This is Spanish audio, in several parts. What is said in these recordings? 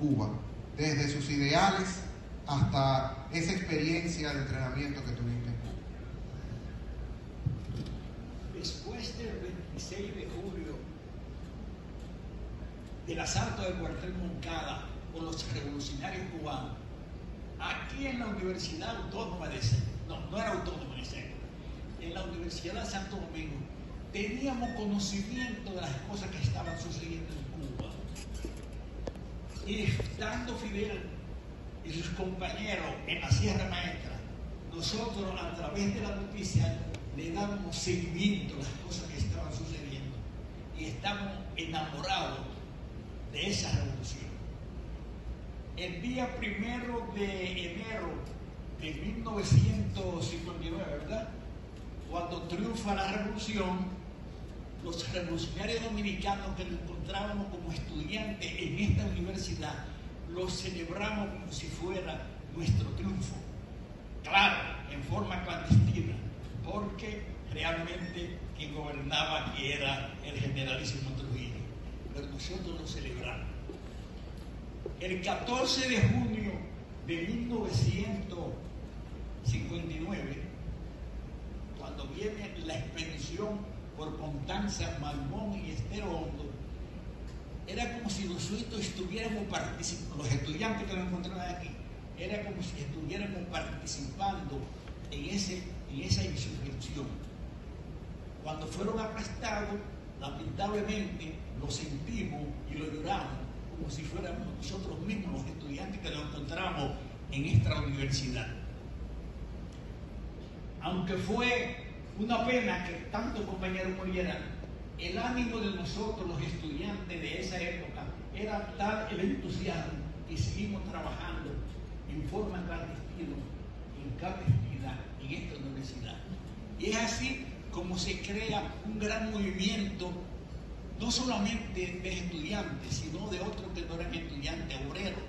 Cuba, desde sus ideales hasta esa experiencia de entrenamiento que tuviste en Cuba. Después del 26 de julio, del asalto del cuartel Moncada por los revolucionarios cubanos, aquí en la Universidad Autónoma de no era Autónoma de Centro, en la Universidad de Santo Domingo, teníamos conocimiento de las cosas que estaban sucediendo en Cuba. Y estando Fidel y sus compañeros en la Sierra Maestra, nosotros a través de la noticia le dábamos seguimiento a las cosas que estaban sucediendo y estábamos enamorados de esa revolución. El día 1 de enero de 1959, ¿verdad?, cuando triunfa la revolución, los revolucionarios dominicanos que nos encontrábamos como estudiantes en esta universidad, lo celebramos como si fuera nuestro triunfo. Claro, en forma clandestina, porque realmente quien gobernaba aquí era el generalísimo Trujillo, pero nosotros lo celebramos. El 14 de junio de 1959, cuando viene la expedición por Constanza, Malmón y Estero Hondo, era como si nosotros estuviéramos participando, los estudiantes que nos encontraban aquí, era como si estuviéramos participando en esa insurrección. Cuando fueron aplastados, lamentablemente lo sentimos y lo lloramos como si fuéramos nosotros mismos los estudiantes que nos encontramos en esta universidad. Aunque fue una pena que tantos compañeros murieran, el ánimo de nosotros, los estudiantes de esa época, era tal el entusiasmo que seguimos trabajando en forma clandestina en esta universidad. Y es así como se crea un gran movimiento, no solamente de estudiantes, sino de otros que no eran estudiantes, obreros.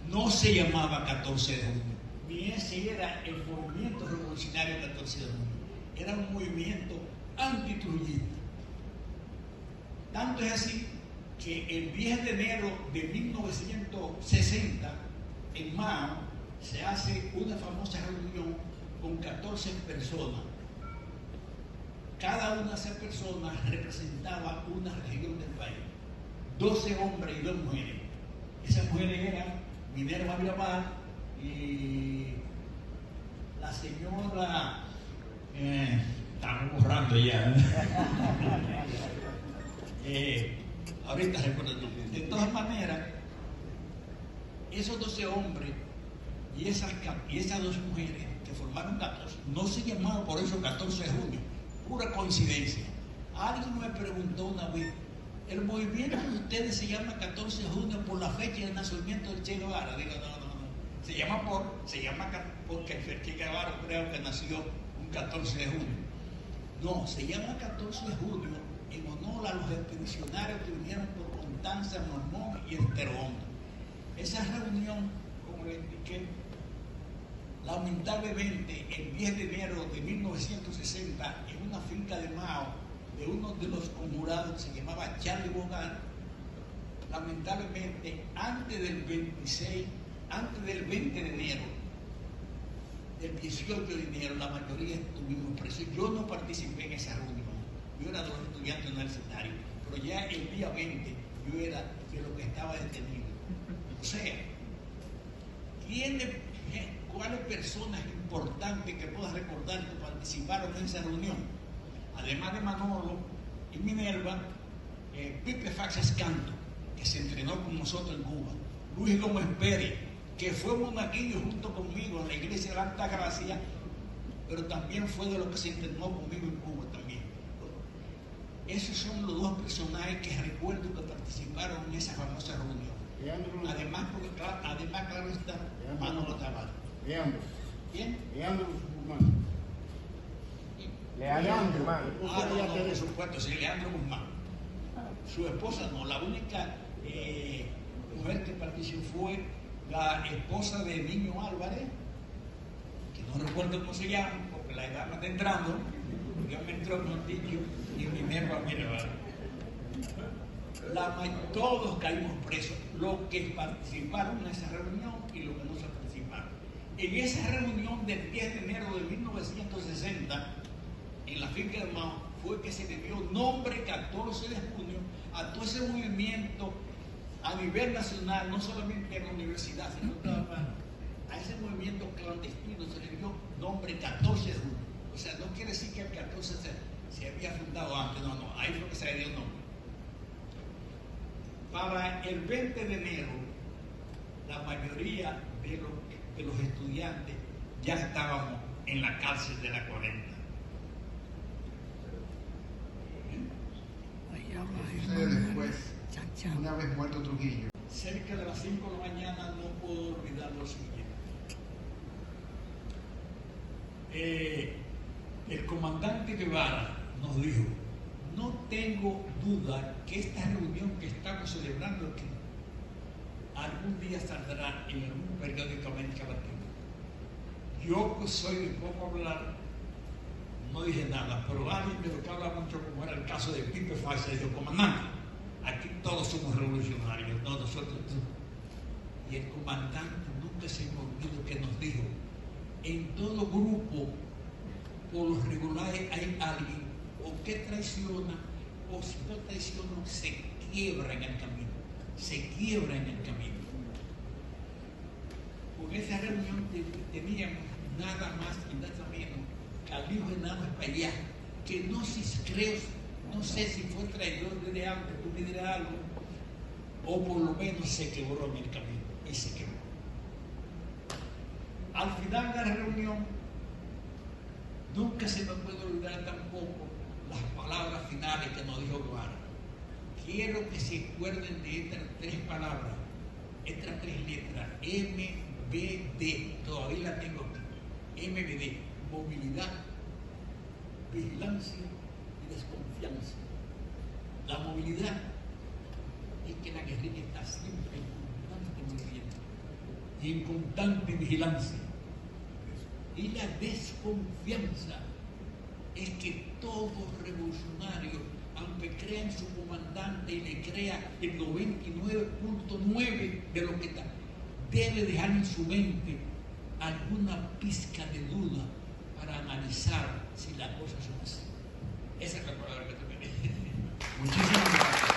No se llamaba 14 de junio, ni ese era el movimiento revolucionario 14 de junio. Era un movimiento antitrujillista. Tanto es así que el 10 de enero de 1960, en Mao, se hace una famosa reunión con 14 personas. Cada una de esas personas representaba una región del país. 12 hombres y 2 mujeres. Esas mujeres eran Minerva Miramar y la señora... estamos borrando ya. Ahorita recuerdo. De todas maneras, esos 12 hombres y esas 2 mujeres que formaron 14, no se llamaban por eso 14 de junio, pura coincidencia. Alguien me preguntó una vez, ¿el movimiento de ustedes se llama 14 de junio por la fecha de nacimiento del Che Guevara? Digo, no. Se llama porque el Che Guevara creo que nació un 14 de junio. No, se llama 14 de junio en honor a los expedicionarios que vinieron por Constanza, Malmón y Estero Hondo. Esa reunión, como les indiqué, lamentablemente el 10 de enero de 1960, en una finca de Mao, de uno de los conjurados que se llamaba Charlie Bogan, lamentablemente antes del 20 de enero, el 18 de enero, la mayoría estuvimos presos. Yo no participé en esa reunión, yo era de los estudiantes universitarios, pero ya el día 20 yo era de los que estaba detenido. O sea, ¿cuáles personas importantes que puedas recordar que participaron en esa reunión? Además de Manolo y Minerva, Pipe Faxas Canto, que se entrenó con nosotros en Cuba, Luis Gómez Pérez, que fue monaguillo junto conmigo en la iglesia de la Alta Gracia, pero también fue de los que se entrenó conmigo en Cuba también. Esos son los 2 personajes que recuerdo que participaron en esa famosa reunión. Además, claro está, Manolo Tavares. ¿Quién? Leandro Guzmán. Por supuesto, sí, Leandro Guzmán. Su esposa no, la única mujer que participó fue la esposa de Niño Álvarez, que no recuerdo cómo se llama, porque la edad me está entrando, ya me entró con dicho, y Minerva Miramar. Todos caímos presos, los que participaron en esa reunión y los que no se participaron. En esa reunión del 10 de enero de 1960, en la finca de Mao, fue que se le dio nombre 14 de junio a todo ese movimiento a nivel nacional, no solamente en la universidad, sino a ese movimiento clandestino se le dio nombre 14 de junio. O sea, no quiere decir que el 14 se había fundado antes, no, ahí fue que se le dio nombre. Para el 20 de enero, la mayoría de los estudiantes ya estábamos en la cárcel de la 40. Después, una vez muerto Trujillo. Cerca de las 5 de la mañana no puedo olvidar lo siguiente. El comandante Guevara nos dijo: no tengo duda que esta reunión que estamos celebrando aquí algún día saldrá en algún periódico de América Latina. Yo, que soy de poco hablar, no dije nada, pero alguien de lo que habla mucho, como era el caso de Pipe Fácil, dijo: comandante, aquí todos somos revolucionarios, no nosotros. Y el comandante nunca se me olvidó que nos dijo: en todo grupo, por lo regular hay alguien o que traiciona, o si no traiciona, se quiebra en el camino. Se quiebra en el camino. Con esa reunión teníamos nada más y nada menos que al hijo enano Espaillá, que no sé si fue traidor desde antes, tú me dirás algo, o por lo menos se quebró en el camino, y se quebró. Al final de la reunión, nunca se me puede olvidar tampoco las palabras finales que nos dijo Guevara. Quiero que se acuerden de estas 3 palabras, estas 3 letras, MBD, todavía la tengo aquí. MBD, movilidad, vigilancia y desconfianza. La movilidad es que la guerrilla está siempre en constante movimiento y en constante vigilancia. Y la desconfianza es que todo revolucionario, aunque crea en su comandante y le crea el 99.9 de lo que está, debe dejar en su mente alguna pizca de duda para analizar si las cosas son así. Esa es la palabra que te pedí. Muchísimas gracias.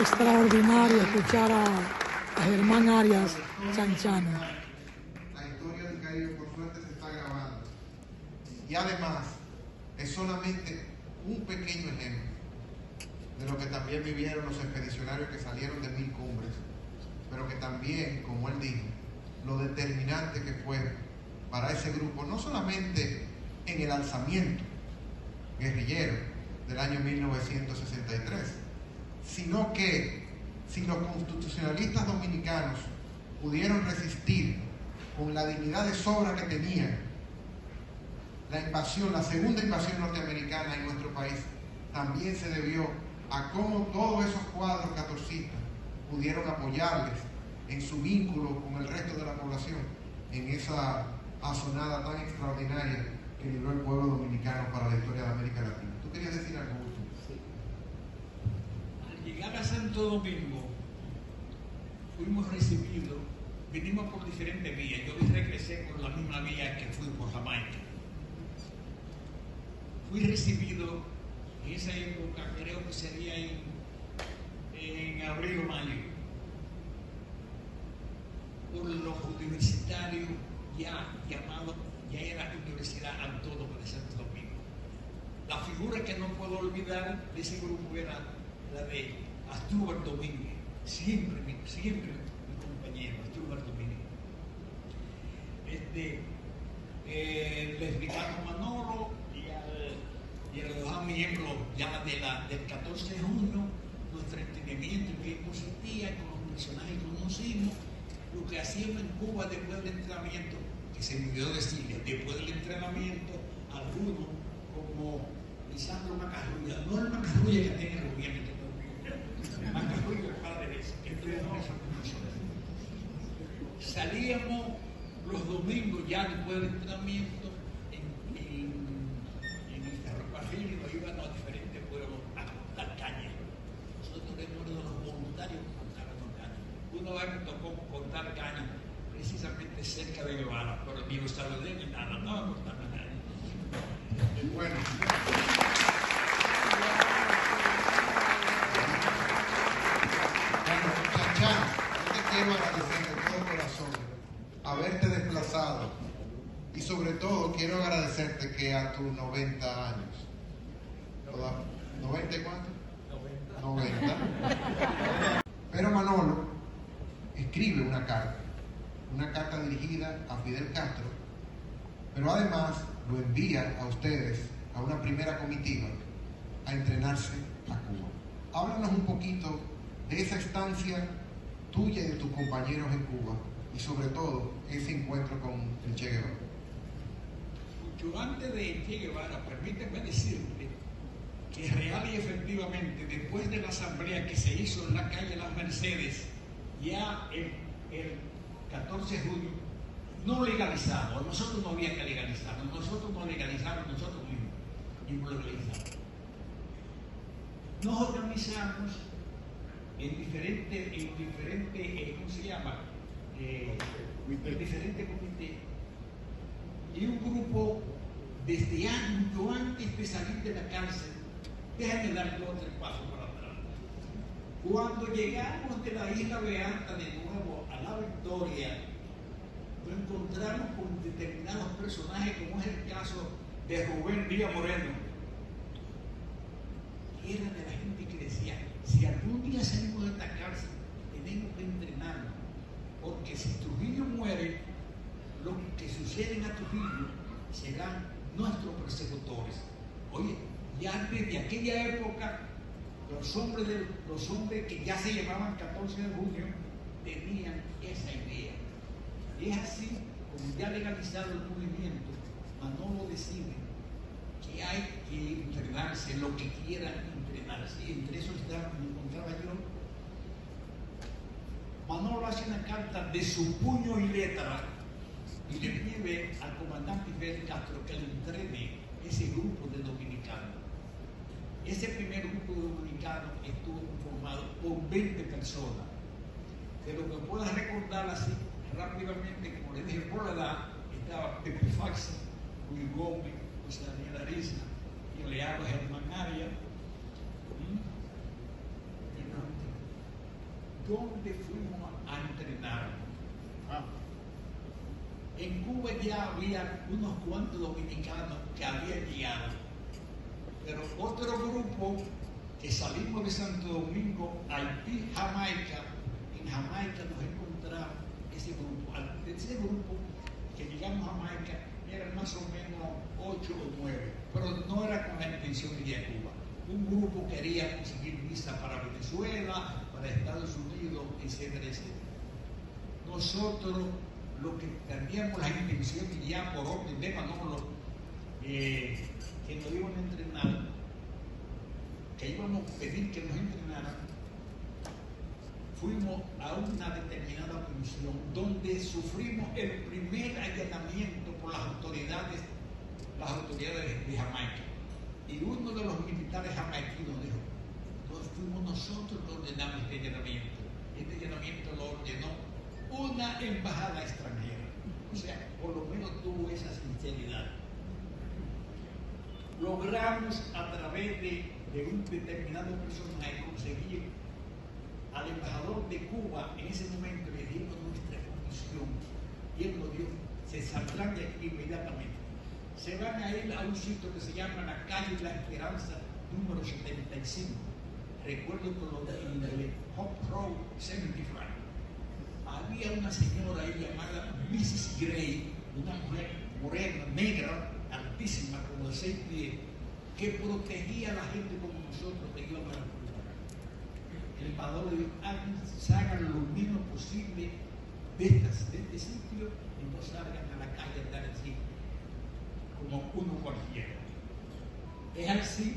Extraordinario escuchar a Germán Arias Chanchano. La historia del Caribe, por suerte, se está grabando. Y además, es solamente un pequeño ejemplo de lo que también vivieron los expedicionarios que salieron de 1000 cumbres, pero que también, como él dijo, lo determinante que fue para ese grupo, no solamente en el alzamiento guerrillero del año 1963, sino que si los constitucionalistas dominicanos pudieron resistir con la dignidad de sobra que tenían la invasión, la segunda invasión norteamericana en nuestro país, también se debió a cómo todos esos cuadros catorcistas pudieron apoyarles en su vínculo con el resto de la población en esa azonada tan extraordinaria que libró el pueblo dominicano para la historia de América Latina. ¿Tú querías decir algo, Augusto? Al llegar a Santo Domingo, fuimos recibidos, vinimos por diferentes vías. Yo regresé por la misma vía que fui por Jamaica. Fui recibido en esa época, creo que sería en abril o mayo, por los universitarios ya llamados, ya era Universidad Autónoma de Santo Domingo. La figura que no puedo olvidar de ese grupo era la de Asdrúbal Domínguez, siempre mi compañero, Asdrúbal Domínguez. Le explicamos a Manolo y a los demás miembros ya del 14 de junio, nuestro entendimiento en qué consistía, con los personajes que conocimos, lo que hacíamos en Cuba después del entrenamiento, que se me olvidó decirle, después del entrenamiento, algunos como Lisandro Macarrulla, no el Macarrulla que tiene el gobierno, Macarrulla el padre de eso, que estuvo en esa comisión. Salíamos los domingos ya después del entrenamiento de cerca de Guevara, pero ni lo saludé ni nada, no me importaba nada. Bueno. Chanchán, yo te quiero agradecer de todo corazón haberte desplazado y sobre todo quiero agradecerte que a tus 90 años, ¿90 y cuánto? 90. Pero Manolo escribe una carta dirigida a Fidel Castro, pero además lo envía a ustedes, a una primera comitiva, a entrenarse a Cuba. Háblanos un poquito de esa estancia tuya y de tus compañeros en Cuba y sobre todo ese encuentro con el Che Guevara. Mucho antes de Che Guevara, permíteme decirte que real y efectivamente, después de la asamblea que se hizo en la calle Las Mercedes, ya el 14 de junio, no legalizado, nosotros no había que legalizarlo, nosotros no legalizamos nosotros mismos, y no legalizamos. Nos organizamos en diferentes, ¿cómo se llama? En diferentes comités, y un grupo desde mucho antes de salir de la cárcel. Déjame dar 2 o 3 pasos para atrás. Cuando llegamos de la Isla Beata de nuevo a la Victoria, nos encontramos con determinados personajes, como es el caso de Rubén Díaz Moreno, que era de la gente que decía: si algún día salimos de esta cárcel, tenemos que entrenarnos, porque si Trujillo muere, lo que sucede a Trujillo serán nuestros persecutores. Oye, ya desde aquella época, los hombres que ya se llamaban 14 de junio tenían esa idea. Y es así, como ya legalizado el movimiento, Manolo decide que hay que entrenarse, lo que quieran entrenarse. Y entre eso me encontraba yo. Manolo hace una carta de su puño y letra y le pide al comandante Fidel Castro que le entrene ese grupo de dominicanos. Ese primer grupo de dominicanos estuvo conformado por 20 personas. De lo que puedas recordar así rápidamente, como les dije por la edad, estaba Pepe Faxa, Luis Gómez, José Daniel Ariza, y Lealo Germán Arias. ¿Dónde fuimos a entrenar? En Cuba ya había unos cuantos dominicanos que habían llegado, pero otro grupo que salimos de Santo Domingo, Haití, Jamaica. En Jamaica nos encontramos ese grupo. De ese grupo que llegamos a Jamaica eran más o menos 8 o 9, pero no era con la intención de ir a Cuba. Un grupo quería conseguir visa para Venezuela, para Estados Unidos, etcétera, etcétera. Nosotros, lo que teníamos la intención ya por orden de Manolo, que nos iban a entrenar, que íbamos a pedir que nos entrenaran, fuimos a una determinada comisión donde sufrimos el primer allanamiento por las autoridades de Jamaica. Y uno de los militares jamaiquinos dijo: fuimos nosotros los que ordenamos este allanamiento. Este allanamiento lo ordenó una embajada extranjera. O sea, por lo menos tuvo esa sinceridad. Logramos a través de un determinado personaje conseguir al embajador de Cuba. En ese momento le dimos nuestra condición y él nos dio: se saldrán de aquí inmediatamente. Se van a ir a un sitio que se llama la calle La Esperanza número 75. Recuerdo que lo de Hop Road 75. Había una señora ahí llamada Mrs. Gray, una mujer morena, negra, altísima, como de 6 pies, que protegía a la gente como nosotros que íbamos a Cuba. El embajador le dijo: hagan lo menos posible de este sitio y no salgan a la calle a andar así como uno cualquiera. Es así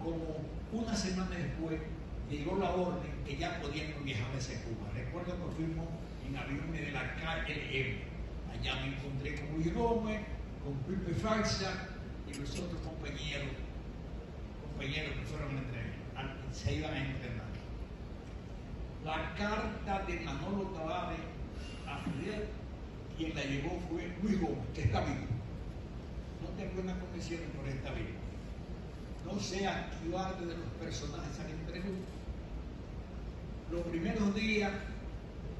como una semana después llegó la orden que ya podíamos viajar hacia Cuba. Recuerdo que fuimos en aviones de la KLM. Allá me encontré con Luis Gómez, con Pepe Faxa y los otros compañeros que fueron a entrenar, se iban a entrenar. La carta de Manolo Tavares a Fidel quien la llevó fue Luis Gómez, que está vivo. No tengo una condición por esta vivo. No sé a qué parte de los personajes han entregado. Los primeros días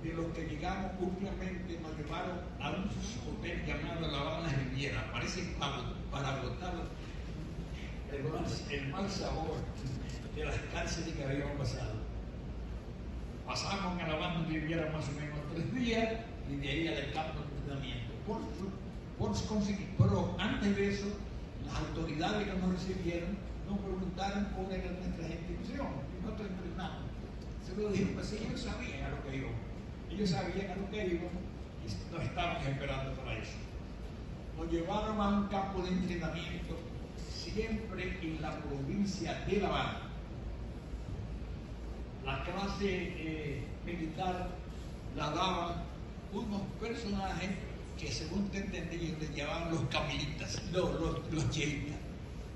de los que llegamos últimamente nos llevaron a un hotel llamado La Habana Riviera. Parece para agotar el mal sabor de las cárceles que habíamos pasado. Pasamos en La Habana Riviera más o menos 3 días y de ahí al campo de entrenamiento. Pero antes de eso, las autoridades que nos recibieron nos preguntaron cuál era nuestra institución y nosotros entrenamos. Se lo dijo, pues ellos sabían a lo que íbamos. Ellos sabían a lo que íbamos y nos estábamos esperando para eso. Nos llevaron a un campo de entrenamiento siempre en la provincia de La Habana. La clase militar la daban unos personajes que, según te entendí, les llamaban los camilitas, los cheitas.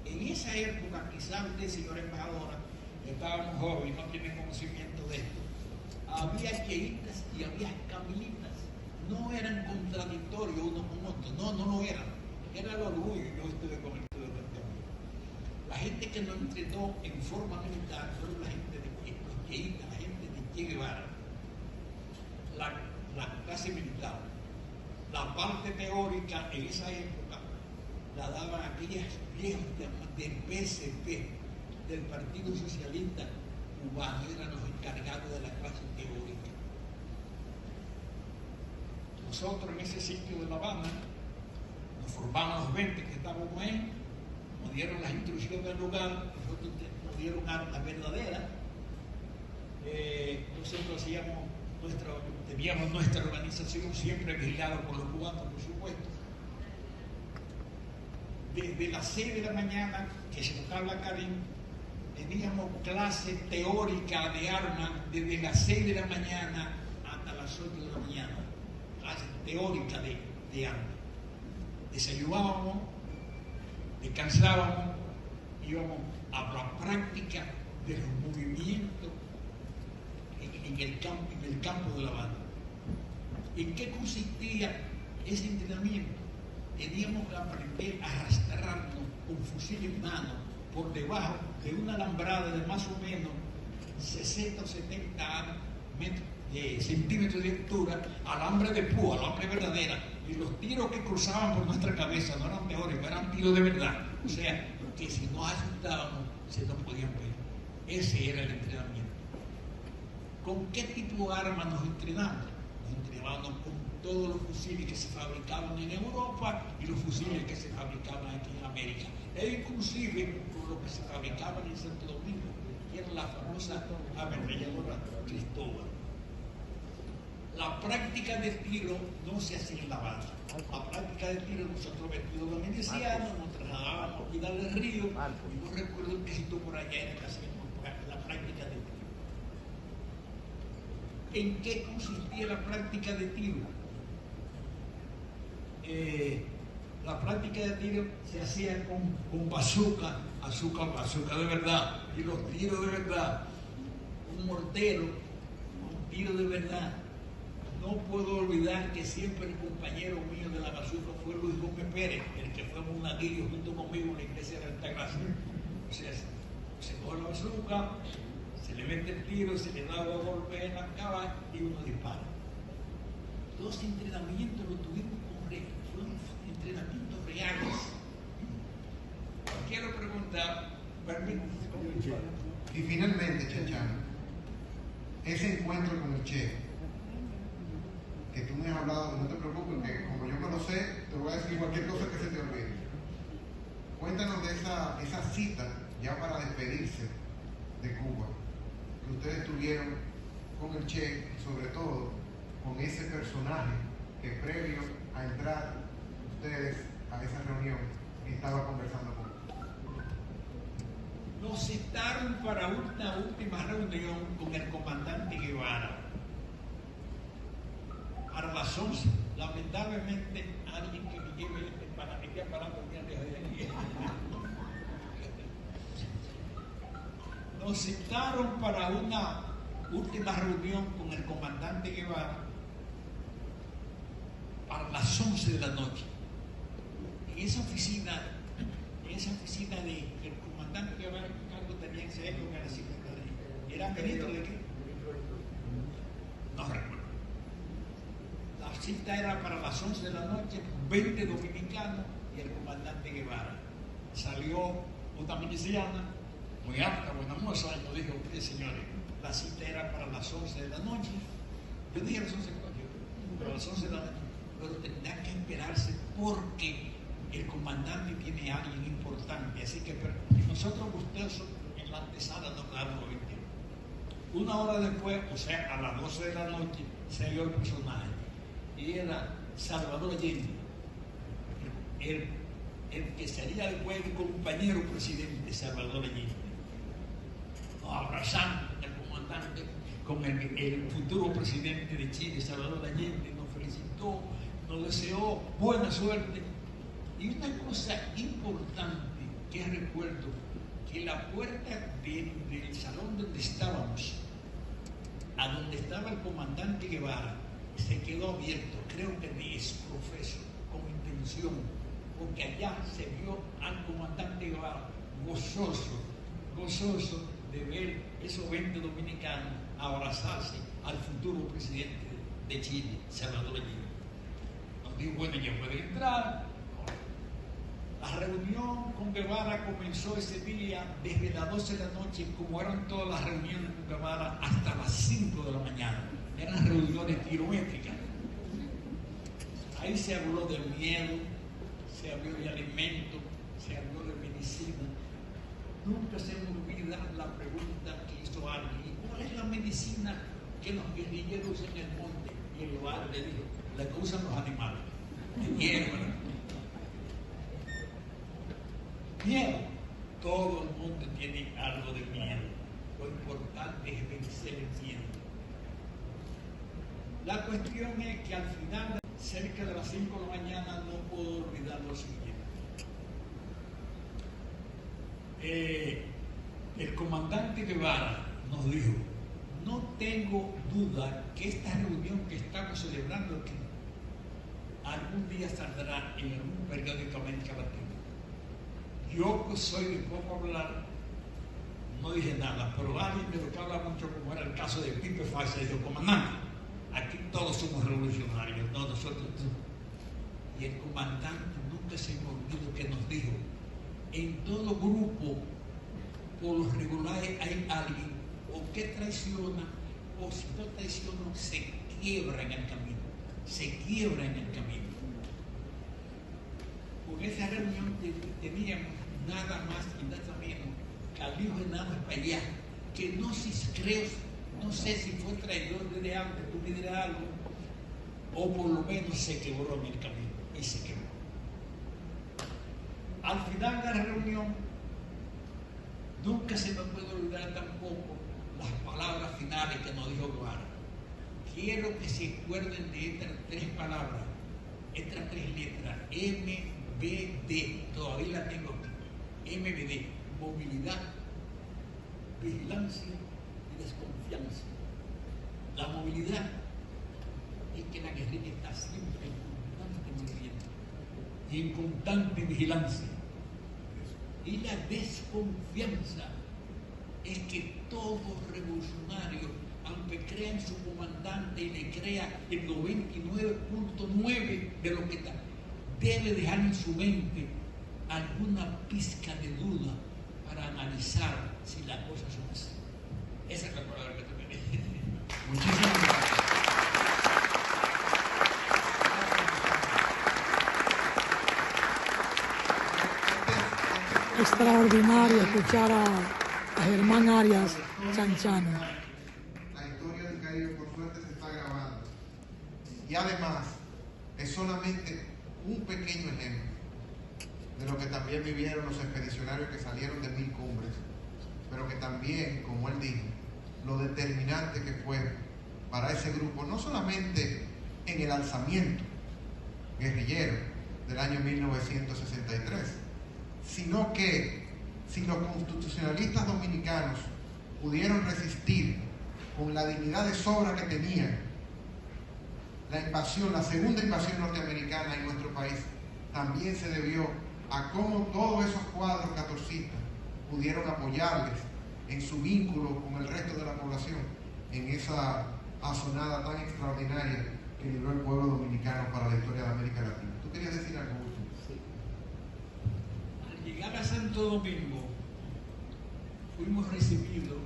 En esa época, quizás usted, señora embajadora, estábamos jóvenes, no tienen conocimiento de esto. Había cheitas y había camilitas. No eran contradictorios unos con otros, no lo eran. Era el orgullo. Yo estuve con el estudio de la gente que nos entrenó en forma militar fueron la gente de los cheitas, la gente de Che Guevara. La clase militar. La parte teórica en esa época la daban aquellos viejos del PSP, del Partido Socialista Cubano, eran los encargados de la clase teórica. Nosotros en ese sitio de La Habana nos formamos los 20 que estábamos ahí, nos dieron las instrucciones del lugar, nosotros nos dieron armas verdaderas. Nosotros teníamos nuestra organización siempre vigilada por los cubanos, por supuesto. Desde las 6 de la mañana, que se nos habla Karim, teníamos clase teórica de armas desde las 6 de la mañana hasta las 8 de la mañana. Clase teórica de armas. Desayunábamos, descansábamos, íbamos a la práctica de los movimientos en el campo de La Habana. ¿En qué consistía ese entrenamiento? Teníamos que aprender a arrastrarnos con fusil en mano por debajo de una alambrada de más o menos 60 o 70 centímetros de altura, alambre de púa, alambre verdadera, y los tiros que cruzaban por nuestra cabeza no eran teóricos, eran tiros de verdad. O sea, que si nos asustábamos, se nos podían ver. Ese era el entrenamiento. ¿Con qué tipo de armas nos entrenamos? Nos entrenábamos con todos los fusiles que se fabricaban en Europa y los fusiles que se fabricaban aquí en América, e inclusive con los que se fabricaban en Santo Domingo, que era la famosa ametralladora Cristóbal. La práctica de tiro no se hacía en La Habana. La práctica de tiro, nosotros vestidos de milicianos, nos trasladábamos a cuidar del río, y no recuerdo que sitio por allá era que hacíamos la práctica de tiro. ¿En qué consistía la práctica de tiro? La práctica de tiro se hacía con bazooka de verdad, y los tiros de verdad, un mortero, un tiro de verdad. No puedo olvidar que siempre el compañero mío de la bazooka fue Luis Gómez Pérez, el que fue monaguillo junto conmigo en la iglesia de Altagracia. O sea, se coge la bazooka, se le mete el tiro, se le da 2 golpes en la cabeza y uno dispara. Los entrenamientos los tuvimos con fueron entrenamientos reales. Quiero preguntar, y finalmente, Chachano, ese encuentro con el Che, que tú me has hablado, no te preocupes, que como yo me lo sé, te voy a decir cualquier cosa que se te olvide. Cuéntanos de esa cita ya para despedirse de Cuba, que ustedes tuvieron con el Che, y sobre todo con ese personaje que previo a entrar ustedes a esa reunión estaba conversando con él. Nos citaron para una última reunión con el comandante Guevara. A las 11, lamentablemente, alguien que me lleve para que esté parado el día de hoy. Nos citaron para una última reunión con el comandante Guevara para las las 11 de la noche. En esa oficina del comandante que ahora Carlos tenía en esa época, ¿era ministro de qué? No recuerdo. La cita era para las 11 de la noche, 20 dominicanos y el comandante Guevara. Salió una miliciana, muy alta, buena moza, y nos dijo: señores, la cita era para las 11 de la noche. Yo dije a las 11 de la noche, pero a las 11 de la noche, pero tendrá que esperarse porque el comandante tiene a alguien importante, así que nosotros gustosos en la antesala nos quedamos los 21. Una hora después, o sea, a las 12 de la noche, salió el personaje y era Salvador Allende, el que sería después el compañero presidente Salvador Allende. Nos abrazamos el comandante con el futuro presidente de Chile, Salvador Allende, nos felicitó, nos deseó buena suerte. Y una cosa importante que recuerdo, que la puerta del salón donde estábamos, a donde estaba el comandante Guevara, se quedó abierto, creo que de exprofeso, con intención, porque allá se vio al comandante Guevara gozoso de ver esos 20 dominicanos abrazarse al futuro presidente de Chile, Salvador Allende. Nos dijo: bueno, ya puede entrar. La reunión con Guevara comenzó ese día desde las 12 de la noche, como eran todas las reuniones con Guevara, hasta las 5 de la mañana. Eran reuniones kilométricas. Ahí se habló del miedo, se habló de alimentos, se habló de medicina. Nunca se me olvida la pregunta que hizo alguien: ¿cuál es la medicina que los guerrilleros usan en el monte? Y el lugar le dijo: la que usan los animales, de hierba. Miedo. Todo el mundo tiene algo de miedo. Lo importante es vencer el miedo. La cuestión es que al final, cerca de las 5 de la mañana, no puedo olvidar lo siguiente. El comandante Guevara nos dijo: no tengo duda que esta reunión que estamos celebrando aquí algún día saldrá en algún periódico americano. Yo, que soy de poco hablar, no dije nada, pero alguien de lo que habla mucho, como era el caso de Pipe Fácil, dijo: comandante, aquí todos somos revolucionarios, no nosotros. Y el comandante nunca se me olvidó que nos dijo: en todo grupo, por los regulares hay alguien o que traiciona, o si no traiciona, se quiebra en el camino. Se quiebra en el camino. Con esa reunión teníamos nada más y nada menos que al hijo de Nada Espaillá, que no sé si fue traidor desde antes, tú me dirás algo, o por lo menos se quebró en el camino, y se quebró. Al final de la reunión, nunca se me puede olvidar tampoco las palabras finales que nos dijo Guevara. Quiero que se acuerden de estas 3 palabras, estas 3 letras, MBD, todavía la tengo aquí. MBD, movilidad, vigilancia y desconfianza. La movilidad es que la guerrilla está siempre en constante movimiento y en constante vigilancia. Y la desconfianza es que todo revolucionario, aunque crea en su comandante y le crea el 99.9 de lo que está, debe dejar en su mente alguna pizca de duda para analizar si las cosas son así. Esa es la palabra que te merece. Muchísimas gracias. Extraordinario escuchar a Germán Arias Chanchano. La historia del Caribe, por suerte, se está grabando. Y además, es solamente un pequeño ejemplo de lo que también vivieron los expedicionarios que salieron de 1000 cumbres, pero que también, como él dijo, lo determinante que fue para ese grupo, no solamente en el alzamiento guerrillero del año 1963, sino que si los constitucionalistas dominicanos pudieron resistir con la dignidad de sobra que tenían, la invasión, la segunda invasión norteamericana en nuestro país, también se debió a cómo todos esos cuadros catorcistas pudieron apoyarles en su vínculo con el resto de la población en esa azonada tan extraordinaria que libró el pueblo dominicano para la historia de América Latina. ¿Tú querías decir algo último? Sí. Al llegar a Santo Domingo, fuimos recibidos,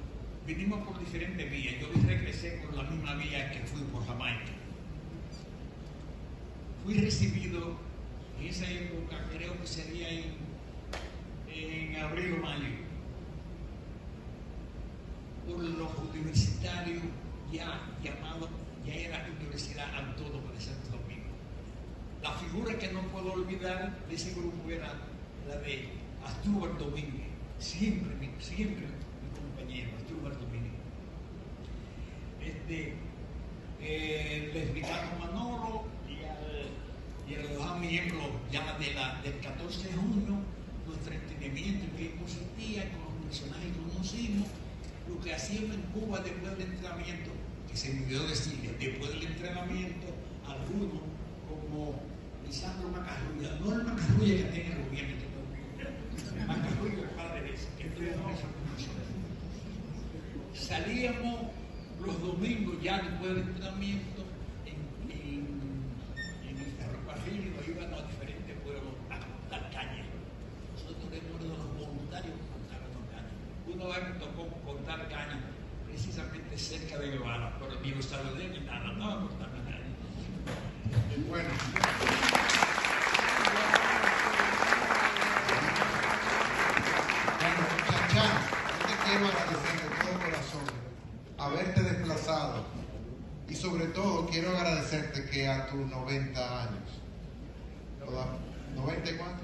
vinimos por diferentes vías. Yo regresé por la misma vía que fui por Jamaica. Fui recibido en esa época, creo que sería en abril o mayo, por los universitarios ya llamados, ya era Universidad Autónoma de Santo Domingo. La figura que no puedo olvidar de ese grupo era la de Asdrúbal Domínguez, siempre mi compañero, Asdrúbal Domínguez. Les invitamos a Manolo y a los demás miembros ya del 14 de junio, nuestro entendimiento en qué consistía, con los personajes que conocimos, lo que hacíamos en Cuba después del entrenamiento, que se me olvidó decirle, después del entrenamiento, algunos como Lisandro Macarrulla, no el Macarrulla que tiene el gobierno, Macarrulla el padre de ese, que estuvo en esa comisión. Salíamos los domingos ya después del entrenamiento en el ferrocarril y nos íbamos a diferentes pueblos a cortar caña. Nosotros éramos uno de los voluntarios que cortábamos caña. Una vez me tocó cortar caña precisamente cerca de Guevara, pero ni lo saludé ni nada, no cortando caña. Bueno. Chachán, yo te quiero agradecer de todo corazón haberte desplazado y sobre todo quiero agradecerte que a tus 90 años, ¿90 y cuánto?